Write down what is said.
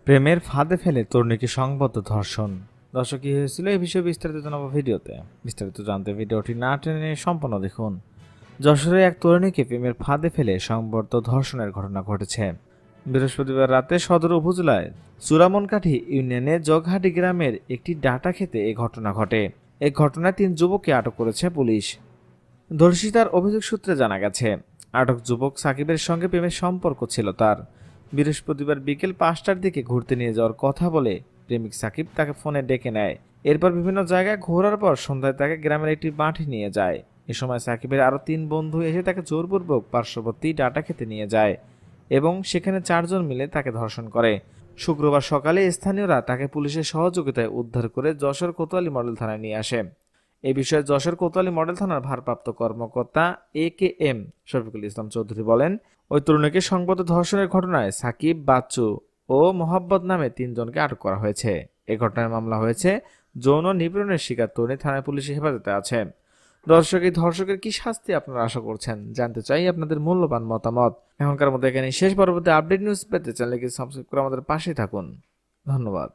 প্রেমের ফাঁদে ফেলে তরুণীকে সংঘবদ্ধ ধর্ষণ। দর্শক, কি হয়েছিল এই বিষয়ে বিস্তারিত জানাবো ভিডিওতে। বিস্তারিত জানতে ভিডিওটি না টেনে সম্পূর্ণ দেখুন। যশোরে এক তরুণীকে প্রেমের ফাঁদে ফেলে সংঘবদ্ধ ধর্ষণের ঘটনা ঘটেছে। বৃহস্পতিবার রাতে সদর উপজেলায় চূড়ামনকাঠি ইউনিয়নের জগহাটি গ্রামের একটি ডাটা খেতে এই ঘটনা ঘটে। এই ঘটনায় 3 যুবককে আটক করেছে পুলিশ। ধর্ষিতার অভিযোগ সূত্রে জানা গেছে, আটক যুবক সাকিবের সঙ্গে প্রেমের সম্পর্ক ছিল তার। বৃহস্পতিবার বিকেল 5টার দিকে ঘুরতে নিয়ে যাওয়ার কথা বলে প্রেমিক সাকিব তাকে ফোনে ডেকে নেয়। এরপর বিভিন্ন জায়গায় ঘোরার পর সন্ধ্যায় তাকে গ্রামের একটি মাঠে নিয়ে যায়। এ সময় সাকিবের আরও 3 বন্ধু এসে তাকে জোরপূর্বক পার্শ্ববর্তী ডাটা খেতে নিয়ে যায় এবং সেখানে 4 জন মিলে তাকে ধর্ষণ করে। শুক্রবার সকালে স্থানীয়রা তাকে পুলিশের সহযোগিতায় উদ্ধার করে যশোর কোতোয়ালি মডেল থানায় নিয়ে আসে। এই বিষয়ে যশোর কোতোয়ালি মডেল থানার ভারপ্রাপ্ত কর্মকর্তা AKM শফিকুল ইসলাম চৌধুরী বলেন, ওই তরুণীকে সংঘবদ্ধ ধর্ষণের ঘটনায় সাকিব, বাচ্চু ও মোহাব্বত নামে 3 জনকে আটক করা হয়েছে। এ ঘটনায় মামলা হয়েছে। যৌন নিপীড়নের শিকার তরুণী থানায় পুলিশের হেফাজতে আছে। দর্শক, এই ধর্ষকের কি শাস্তি আপনারা আশা করছেন জানতে চাই আপনাদের মূল্যবান মতামত। এখনকার মতো এখানে শেষ। পরবর্তী আপডেট নিউজ পেতে চ্যানেলকে সাবস্ক্রাইব করে আমাদের পাশে থাকুন। ধন্যবাদ।